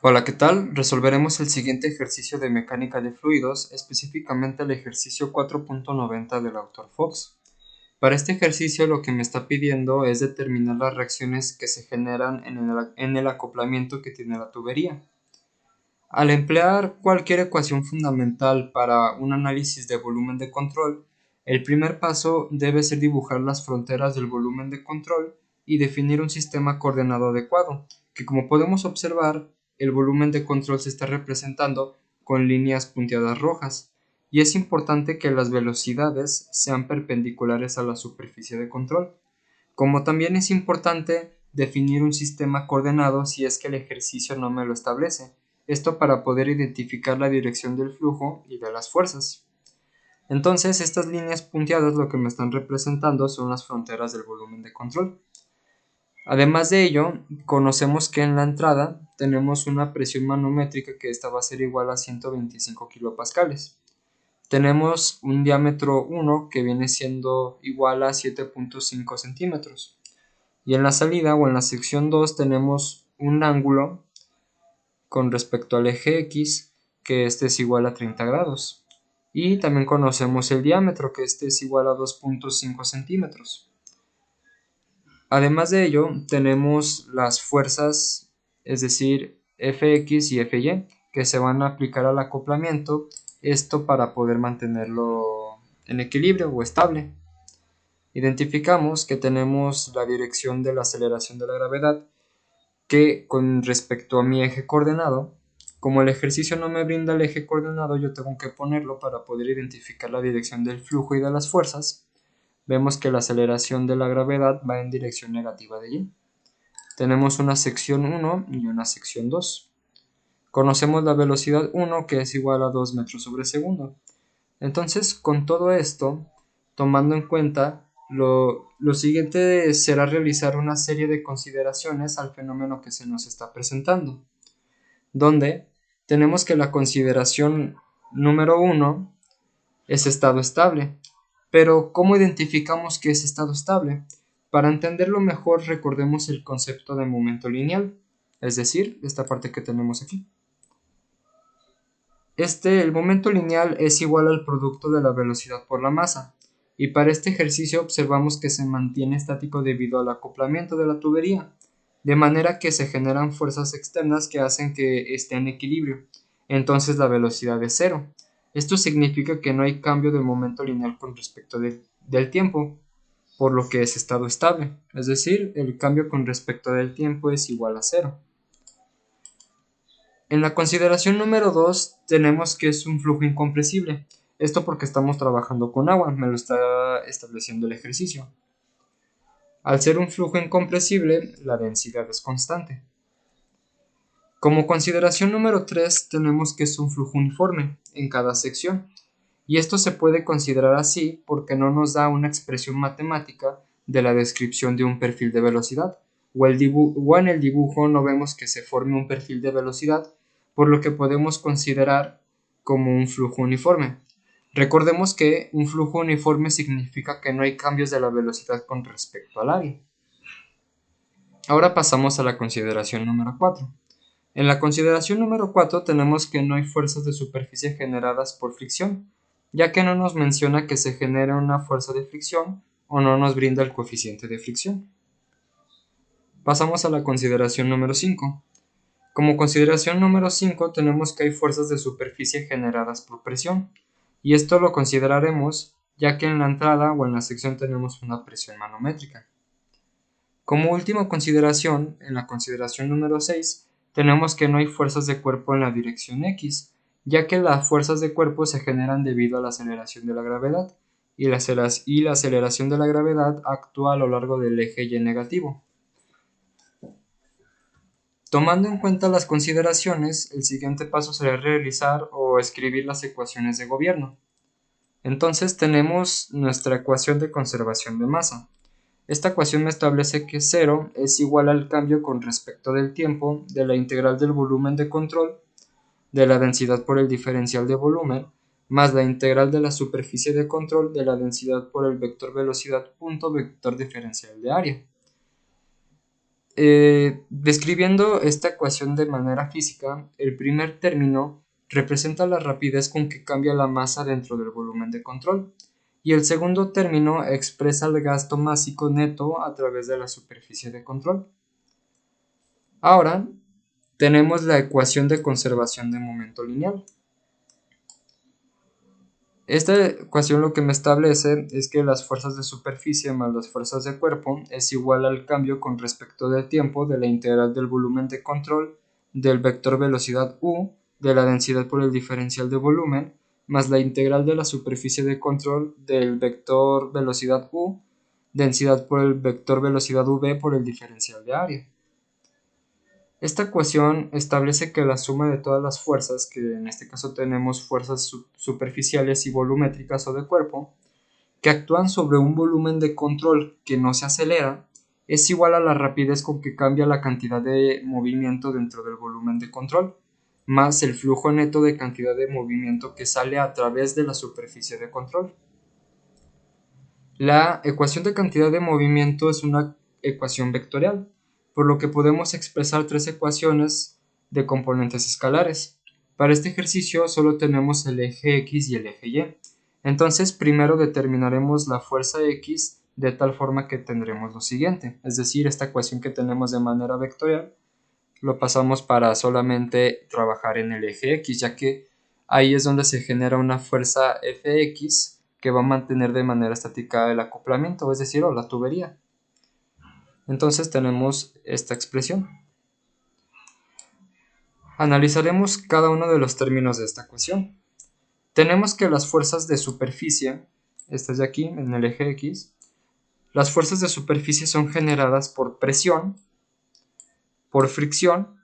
Hola, ¿qué tal? Resolveremos el siguiente ejercicio de mecánica de fluidos, específicamente el ejercicio 4.90 del autor Fox. Para este ejercicio lo que me está pidiendo es determinar las reacciones que se generan en el acoplamiento que tiene la tubería. Al emplear cualquier ecuación fundamental para un análisis de volumen de control, el primer paso debe ser dibujar las fronteras del volumen de control y definir un sistema coordenado adecuado, que como podemos observar, el volumen de control se está representando con líneas punteadas rojas, y es importante que las velocidades sean perpendiculares a la superficie de control. Como también es importante definir un sistema coordenado si es que el ejercicio no me lo establece, esto para poder identificar la dirección del flujo y de las fuerzas. Entonces, estas líneas punteadas lo que me están representando son las fronteras del volumen de control. Además de ello, conocemos que en la entrada tenemos una presión manométrica que esta va a ser igual a 125 kilopascales. Tenemos un diámetro 1 que viene siendo igual a 7.5 centímetros. Y en la salida o en la sección 2 tenemos un ángulo con respecto al eje X, que este es igual a 30 grados. Y también conocemos el diámetro, que este es igual a 2.5 centímetros. Además de ello, tenemos las fuerzas, es decir, Fx y Fy, que se van a aplicar al acoplamiento, esto para poder mantenerlo en equilibrio o estable. Identificamos que tenemos la dirección de la aceleración de la gravedad, que con respecto a mi eje coordenado, como el ejercicio no me brinda el eje coordenado, yo tengo que ponerlo para poder identificar la dirección del flujo y de las fuerzas. Vemos que la aceleración de la gravedad va en dirección negativa de y. Tenemos una sección 1 y una sección 2. Conocemos la velocidad 1, que es igual a 2 metros sobre segundo. Entonces, con todo esto, tomando en cuenta, lo siguiente será realizar una serie de consideraciones al fenómeno que se nos está presentando, donde tenemos que la consideración número 1 es estado estable. Pero, ¿cómo identificamos que es estado estable? Para entenderlo mejor, recordemos el concepto de momento lineal, es decir, esta parte que tenemos aquí. El momento lineal es igual al producto de la velocidad por la masa, y para este ejercicio observamos que se mantiene estático debido al acoplamiento de la tubería, de manera que se generan fuerzas externas que hacen que esté en equilibrio, entonces la velocidad es cero. Esto significa que no hay cambio del momento lineal con respecto del tiempo, por lo que es estado estable, es decir, el cambio con respecto del tiempo es igual a cero. En la consideración número 2 tenemos que es un flujo incompresible. Esto porque estamos trabajando con agua, me lo está estableciendo el ejercicio. Al ser un flujo incompresible, la densidad es constante. Como consideración número 3 tenemos que es un flujo uniforme en cada sección. Y esto se puede considerar así porque no nos da una expresión matemática de la descripción de un perfil de velocidad, o en el dibujo no vemos que se forme un perfil de velocidad, por lo que podemos considerar como un flujo uniforme. Recordemos que un flujo uniforme significa que no hay cambios de la velocidad con respecto al área. Ahora pasamos a la consideración número 4. En la consideración número 4 tenemos que no hay fuerzas de superficie generadas por fricción, ya que no nos menciona que se genere una fuerza de fricción o no nos brinda el coeficiente de fricción. Pasamos a la consideración número 5. Como consideración número 5 tenemos que hay fuerzas de superficie generadas por presión, y esto lo consideraremos ya que en la entrada o en la sección tenemos una presión manométrica. Como última consideración, en la consideración número 6, tenemos que no hay fuerzas de cuerpo en la dirección X, ya que las fuerzas de cuerpo se generan debido a la aceleración de la gravedad, y la aceleración de la gravedad actúa a lo largo del eje Y negativo. Tomando en cuenta las consideraciones, el siguiente paso será realizar o escribir las ecuaciones de gobierno. Entonces tenemos nuestra ecuación de conservación de masa. Esta ecuación me establece que 0 es igual al cambio con respecto del tiempo de la integral del volumen de control de la densidad por el diferencial de volumen más la integral de la superficie de control de la densidad por el vector velocidad punto vector diferencial de área. Describiendo esta ecuación de manera física, el primer término representa la rapidez con que cambia la masa dentro del volumen de control, y el segundo término expresa el gasto másico neto a través de la superficie de control. Ahora tenemos la ecuación de conservación de momento lineal. Esta ecuación lo que me establece es que las fuerzas de superficie más las fuerzas de cuerpo es igual al cambio con respecto del tiempo de la integral del volumen de control del vector velocidad u de la densidad por el diferencial de volumen más la integral de la superficie de control del vector velocidad u densidad por el vector velocidad v por el diferencial de área. Esta ecuación establece que la suma de todas las fuerzas, que en este caso tenemos fuerzas superficiales y volumétricas o de cuerpo, que actúan sobre un volumen de control que no se acelera, es igual a la rapidez con que cambia la cantidad de movimiento dentro del volumen de control, más el flujo neto de cantidad de movimiento que sale a través de la superficie de control. La ecuación de cantidad de movimiento es una ecuación vectorial, por lo que podemos expresar tres ecuaciones de componentes escalares. Para este ejercicio solo tenemos el eje X y el eje Y. Entonces primero determinaremos la fuerza X de tal forma que tendremos lo siguiente, es decir, esta ecuación que tenemos de manera vectorial lo pasamos para solamente trabajar en el eje X, ya que ahí es donde se genera una fuerza Fx que va a mantener de manera estática el acoplamiento, es decir, o la tubería. Entonces tenemos esta expresión. Analizaremos cada uno de los términos de esta ecuación. Tenemos que las fuerzas de superficie, estas de aquí en el eje X, las fuerzas de superficie son generadas por presión, por fricción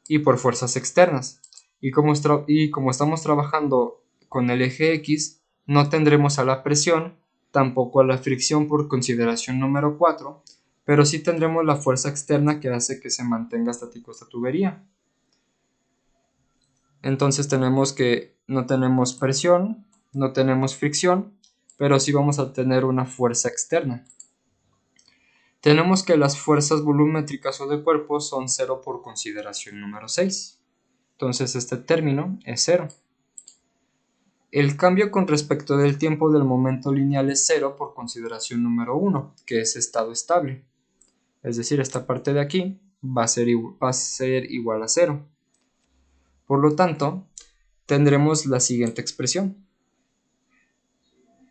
y por fuerzas externas. Y como estamos trabajando con el eje X, no tendremos a la presión, tampoco a la fricción por consideración número 4, pero sí tendremos la fuerza externa que hace que se mantenga estático esta tubería. Entonces tenemos que no tenemos presión, no tenemos fricción, pero sí vamos a tener una fuerza externa. Tenemos que las fuerzas volumétricas o de cuerpo son 0 por consideración número 6. Entonces este término es 0. El cambio con respecto del tiempo del momento lineal es 0 por consideración número 1, que es estado estable. Es decir, esta parte de aquí va a ser igual a 0. Por lo tanto, tendremos la siguiente expresión,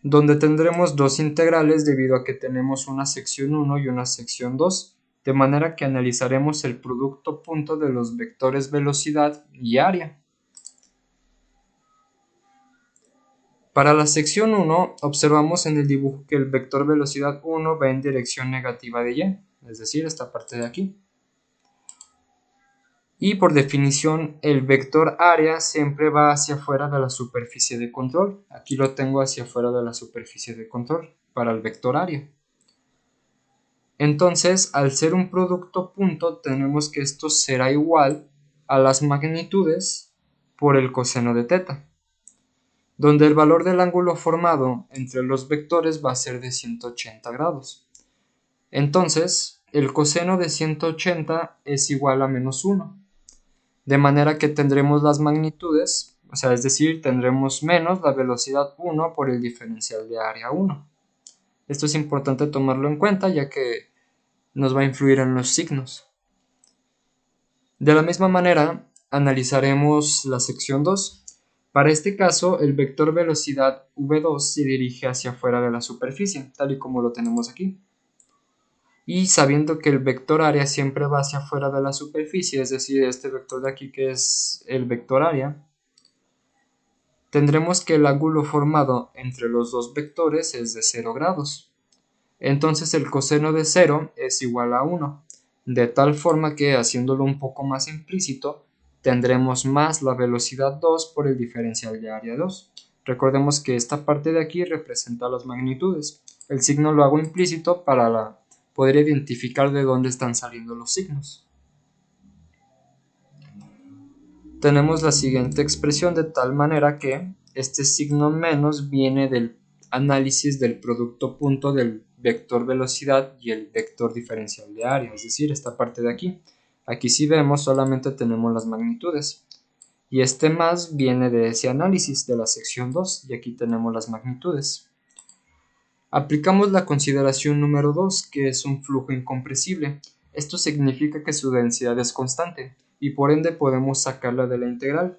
donde tendremos dos integrales debido a que tenemos una sección 1 y una sección 2, de manera que analizaremos el producto punto de los vectores velocidad y área. Para la sección 1 observamos en el dibujo que el vector velocidad 1 va en dirección negativa de y, es decir, esta parte de aquí. Y por definición el vector área siempre va hacia afuera de la superficie de control. Aquí lo tengo hacia afuera de la superficie de control para el vector área. Entonces, al ser un producto punto, tenemos que esto será igual a las magnitudes por el coseno de teta, donde el valor del ángulo formado entre los vectores va a ser de 180 grados. Entonces, el coseno de 180 es igual a menos 1, de manera que tendremos las magnitudes, o sea, es decir, tendremos menos la velocidad 1 por el diferencial de área 1. Esto es importante tomarlo en cuenta ya que nos va a influir en los signos. De la misma manera, analizaremos la sección 2. Para este caso, el vector velocidad v2 se dirige hacia afuera de la superficie, tal y como lo tenemos aquí. Y sabiendo que el vector área siempre va hacia afuera de la superficie, es decir, este vector de aquí que es el vector área, tendremos que el ángulo formado entre los dos vectores es de 0 grados. Entonces el coseno de 0 es igual a 1, de tal forma que, haciéndolo un poco más implícito, tendremos más la velocidad 2 por el diferencial de área 2. Recordemos que esta parte de aquí representa las magnitudes. El signo lo hago implícito para poder identificar de dónde están saliendo los signos. Tenemos la siguiente expresión de tal manera que este signo menos viene del análisis del producto punto del vector velocidad y el vector diferencial de área, es decir, esta parte de aquí. Aquí si vemos solamente tenemos las magnitudes. Y este más viene de ese análisis de la sección 2 y aquí tenemos las magnitudes. Aplicamos la consideración número 2, que es un flujo incompresible. Esto significa que su densidad es constante y por ende podemos sacarla de la integral.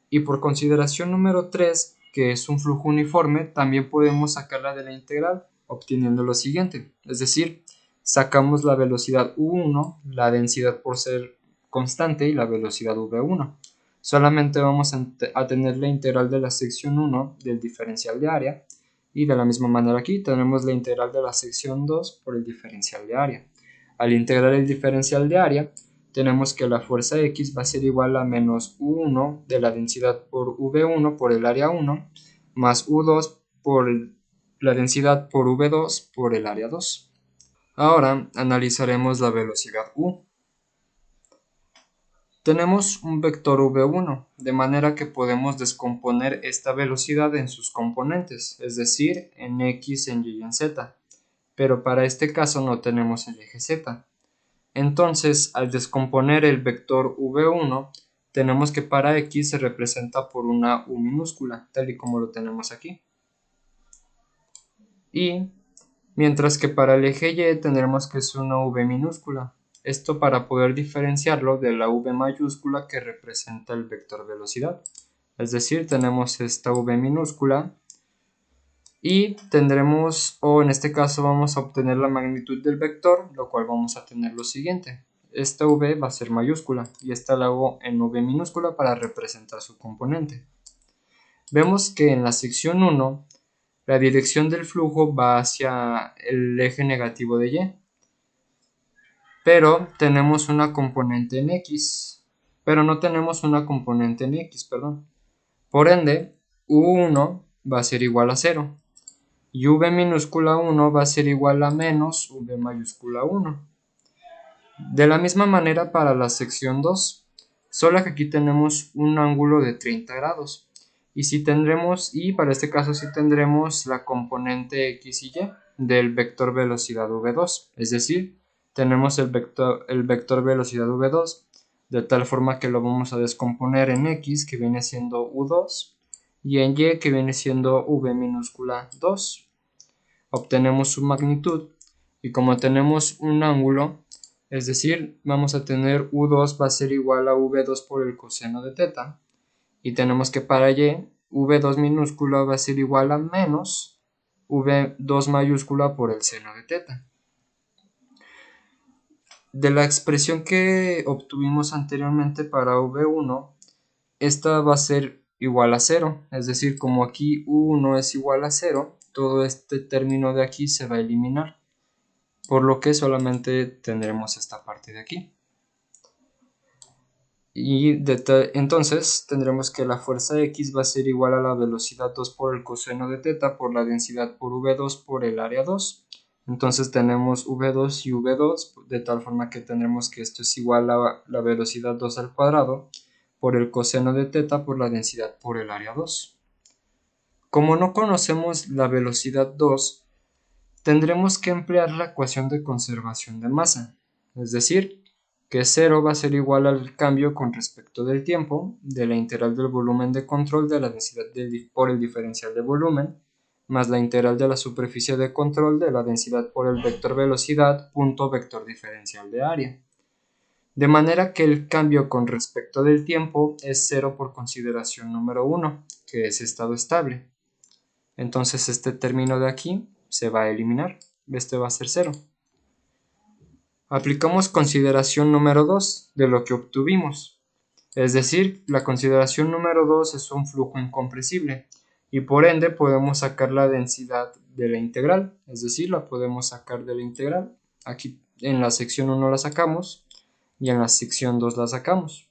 Y por consideración número 3, que es un flujo uniforme, también podemos sacarla de la integral obteniendo lo siguiente. Es decir, sacamos la velocidad U1, la densidad por ser constante y la velocidad V1. Solamente vamos a tener la integral de la sección 1 del diferencial de área. Y de la misma manera aquí tenemos la integral de la sección 2 por el diferencial de área. Al integrar el diferencial de área, tenemos que la fuerza X va a ser igual a menos U1 de la densidad por V1 por el área 1, más U2 por la densidad por V2 por el área 2. Ahora analizaremos la velocidad U. Tenemos un vector V1, de manera que podemos descomponer esta velocidad en sus componentes, es decir, en X, en Y y en Z, pero para este caso no tenemos el eje Z. Entonces, al descomponer el vector V1, tenemos que para X se representa por una U minúscula, tal y como lo tenemos aquí. Y mientras que para el eje Y tendremos que es una V minúscula. Esto para poder diferenciarlo de la V mayúscula que representa el vector velocidad. Es decir, tenemos esta V minúscula y tendremos, o en este caso vamos a obtener la magnitud del vector, lo cual vamos a tener lo siguiente. Esta V va a ser mayúscula y esta la hago en V minúscula para representar su componente. Vemos que en la sección 1 la dirección del flujo va hacia el eje negativo de Y, pero tenemos una componente en X, pero no tenemos una componente en X, perdón. Por ende, U1 va a ser igual a 0 y V minúscula 1 va a ser igual a menos V mayúscula 1. De la misma manera para la sección 2, solo que aquí tenemos un ángulo de 30 grados. Y para este caso sí tendremos la componente X y Y del vector velocidad V2. Es decir, tenemos el vector velocidad V2 de tal forma que lo vamos a descomponer en X, que viene siendo U2, y en Y, que viene siendo V minúscula 2. Obtenemos su magnitud y como tenemos un ángulo, es decir, vamos a tener U2 va a ser igual a V2 por el coseno de teta. Y tenemos que para Y, V2 minúscula va a ser igual a menos V2 mayúscula por el seno de teta. De la expresión que obtuvimos anteriormente para V1, esta va a ser igual a 0. Es decir, como aquí U1 es igual a 0, todo este término de aquí se va a eliminar. Por lo que solamente tendremos esta parte de aquí. Y entonces tendremos que la fuerza X va a ser igual a la velocidad 2 por el coseno de teta por la densidad por V2 por el área 2. Entonces tenemos V2 y V2 de tal forma que tendremos que esto es igual a la velocidad 2 al cuadrado por el coseno de teta por la densidad por el área 2. Como no conocemos la velocidad 2, tendremos que emplear la ecuación de conservación de masa, es decir, que 0 va a ser igual al cambio con respecto del tiempo de la integral del volumen de control de la densidad por el diferencial de volumen más la integral de la superficie de control de la densidad por el vector velocidad punto vector diferencial de área. De manera que el cambio con respecto del tiempo es 0 por consideración número 1, que es estado estable. Entonces este término de aquí se va a eliminar, este va a ser 0. Aplicamos consideración número 2 de lo que obtuvimos, es decir, la consideración número 2 es un flujo incompresible y por ende podemos sacar la densidad de la integral, es decir, la podemos sacar de la integral. Aquí en la sección 1 la sacamos y en la sección 2 la sacamos.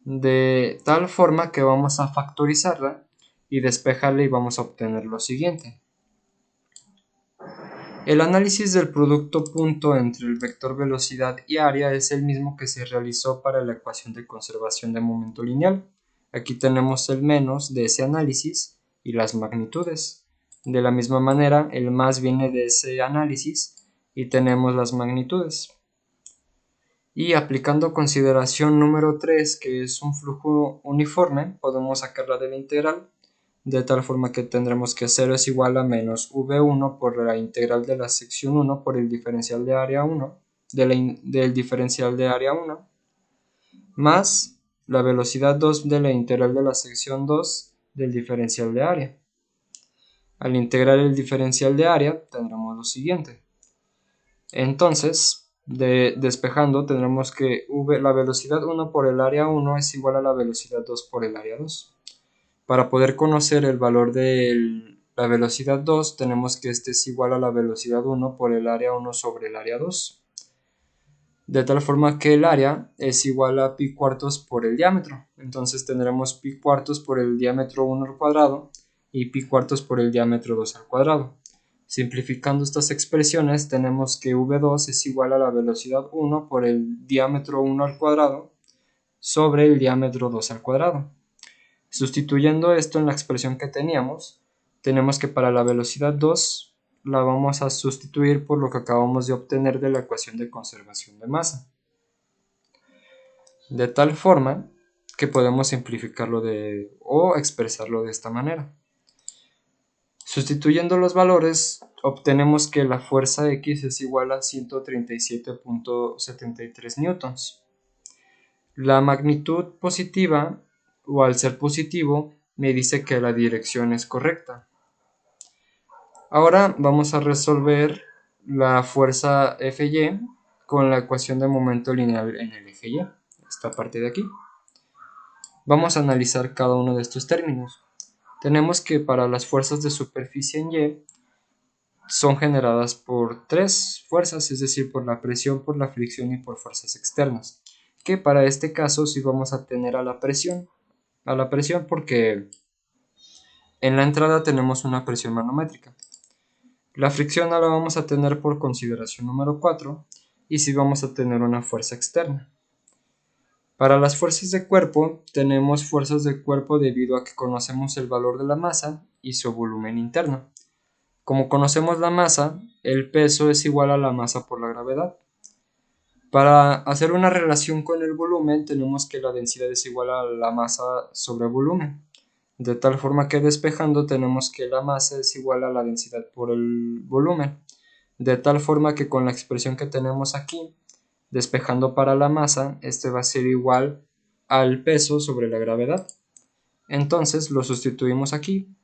De tal forma que vamos a factorizarla y despejarla y vamos a obtener lo siguiente. El análisis del producto punto entre el vector velocidad y área es el mismo que se realizó para la ecuación de conservación de momento lineal. Aquí tenemos el menos de ese análisis y las magnitudes. De la misma manera, el más viene de ese análisis y tenemos las magnitudes. Y aplicando consideración número 3, que es un flujo uniforme, podemos sacarla de la integral, de tal forma que tendremos que 0 es igual a menos v1 por la integral de la sección 1 por el diferencial de área 1, del diferencial de área 1, más la velocidad 2 de la integral de la sección 2 del diferencial de área. Al integrar el diferencial de área tendremos lo siguiente. Entonces, despejando, tendremos que la velocidad 1 por el área 1 es igual a la velocidad 2 por el área 2. Para poder conocer el valor de la velocidad 2, tenemos que este es igual a la velocidad 1 por el área 1 sobre el área 2. De tal forma que el área es igual a pi cuartos por el diámetro. Entonces tendremos pi cuartos por el diámetro 1 al cuadrado y pi cuartos por el diámetro 2 al cuadrado. Simplificando estas expresiones, tenemos que v2 es igual a la velocidad 1 por el diámetro 1 al cuadrado sobre el diámetro 2 al cuadrado. Sustituyendo esto en la expresión que teníamos, tenemos que para la velocidad 2 la vamos a sustituir por lo que acabamos de obtener de la ecuación de conservación de masa. De tal forma que podemos simplificarlo o expresarlo de esta manera. Sustituyendo los valores, obtenemos que la fuerza X es igual a 137.73 newtons. La magnitud positiva, o al ser positivo, me dice que la dirección es correcta. Ahora vamos a resolver la fuerza Fy con la ecuación de momento lineal en el eje Y, esta parte de aquí. Vamos a analizar cada uno de estos términos. Tenemos que para las fuerzas de superficie en Y son generadas por tres fuerzas, es decir, por la presión, por la fricción y por fuerzas externas. Que para este caso sí vamos a tener a la presión porque en la entrada tenemos una presión manométrica. La fricción ahora vamos a tener por consideración número 4 y sí vamos a tener una fuerza externa. Para las fuerzas de cuerpo, tenemos fuerzas de cuerpo debido a que conocemos el valor de la masa y su volumen interno. Como conocemos la masa, el peso es igual a la masa por la gravedad. Para hacer una relación con el volumen, tenemos que la densidad es igual a la masa sobre volumen. De tal forma que despejando tenemos que la masa es igual a la densidad por el volumen. De tal forma que con la expresión que tenemos aquí, despejando para la masa, este va a ser igual al peso sobre la gravedad. Entonces lo sustituimos aquí.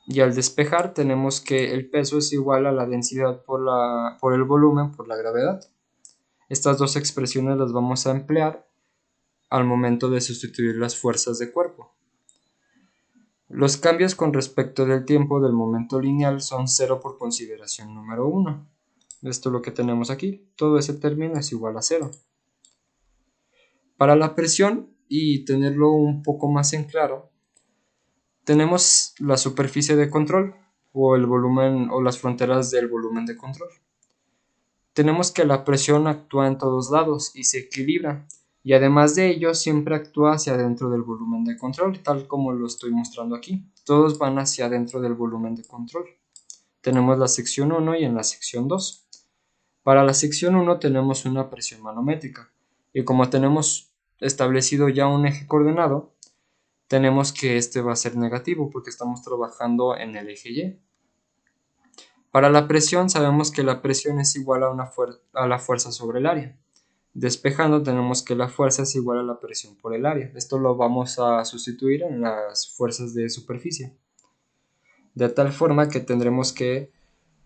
Y al despejar tenemos que el peso es igual a la densidad por el volumen por la gravedad. Estas dos expresiones las vamos a emplear al momento de sustituir las fuerzas de cuerpo. Los cambios con respecto del tiempo del momento lineal son 0 por consideración número 1. Esto es lo que tenemos aquí. Todo ese término es igual a 0. Para la presión, y tenerlo un poco más en claro, tenemos la superficie de control o el volumen o las fronteras del volumen de control. Tenemos que la presión actúa en todos lados y se equilibra, y además de ello siempre actúa hacia adentro del volumen de control, tal como lo estoy mostrando aquí. Todos van hacia adentro del volumen de control. Tenemos la sección 1 y en la sección 2. Para la sección 1 tenemos una presión manométrica, y como tenemos establecido ya un eje coordenado, tenemos que este va a ser negativo porque estamos trabajando en el eje Y. Para la presión sabemos que la presión es igual a la fuerza sobre el área. Despejando tenemos que la fuerza es igual a la presión por el área. Esto lo vamos a sustituir en las fuerzas de superficie. De tal forma que tendremos que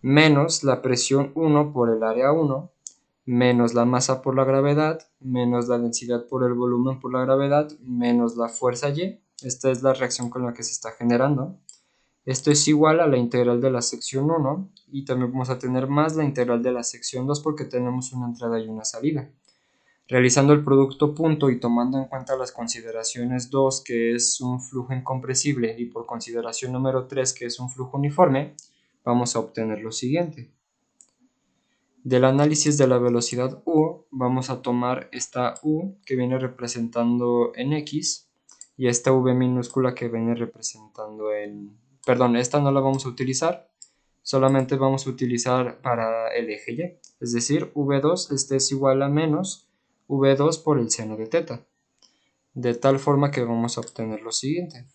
menos la presión 1 por el área 1, menos la masa por la gravedad, menos la densidad por el volumen por la gravedad, menos la fuerza Y. Esta es la reacción con la que se está generando. Esto es igual a la integral de la sección 1 y también vamos a tener más la integral de la sección 2 porque tenemos una entrada y una salida. Realizando el producto punto y tomando en cuenta las consideraciones 2, que es un flujo incompresible, y por consideración número 3, que es un flujo uniforme, vamos a obtener lo siguiente. Del análisis de la velocidad U, vamos a tomar esta U que viene representando en X y esta V minúscula que viene representando en perdón, esta no la vamos a utilizar, solamente vamos a utilizar para el eje Y, es decir, V2 este es igual a menos V2 por el seno de teta, de tal forma que vamos a obtener lo siguiente.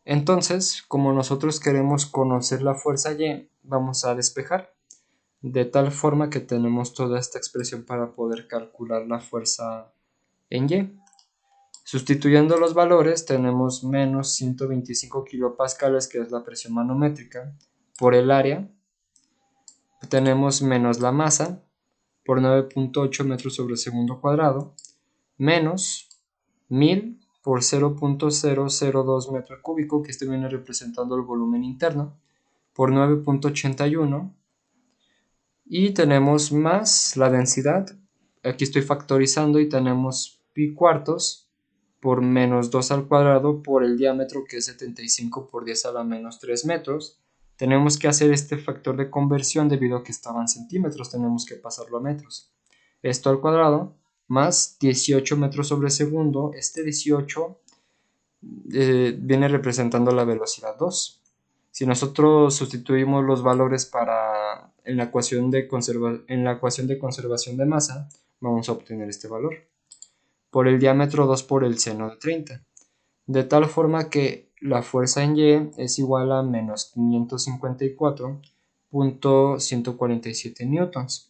Entonces, como nosotros queremos conocer la fuerza Y, vamos a despejar, de tal forma que tenemos toda esta expresión para poder calcular la fuerza en Y. Sustituyendo los valores tenemos menos 125 kilopascales, que es la presión manométrica, por el área. Tenemos menos la masa por 9.8 metros sobre segundo cuadrado, menos 1000 por 0.002 metro cúbico, que este viene representando el volumen interno, por 9.81. Y tenemos más la densidad, aquí estoy factorizando y tenemos pi cuartos por menos 2 al cuadrado por el diámetro, que es 75 por 10 a la menos 3 metros. Tenemos que hacer este factor de conversión debido a que estaba en centímetros, tenemos que pasarlo a metros. Esto al cuadrado más 18 metros sobre segundo, este 18 viene representando la velocidad 2. Si nosotros sustituimos los valores en la ecuación de conservación de masa, vamos a obtener este valor. Por el diámetro 2 por el seno de 30. De tal forma que la fuerza en Y es igual a menos 554.147 newtons.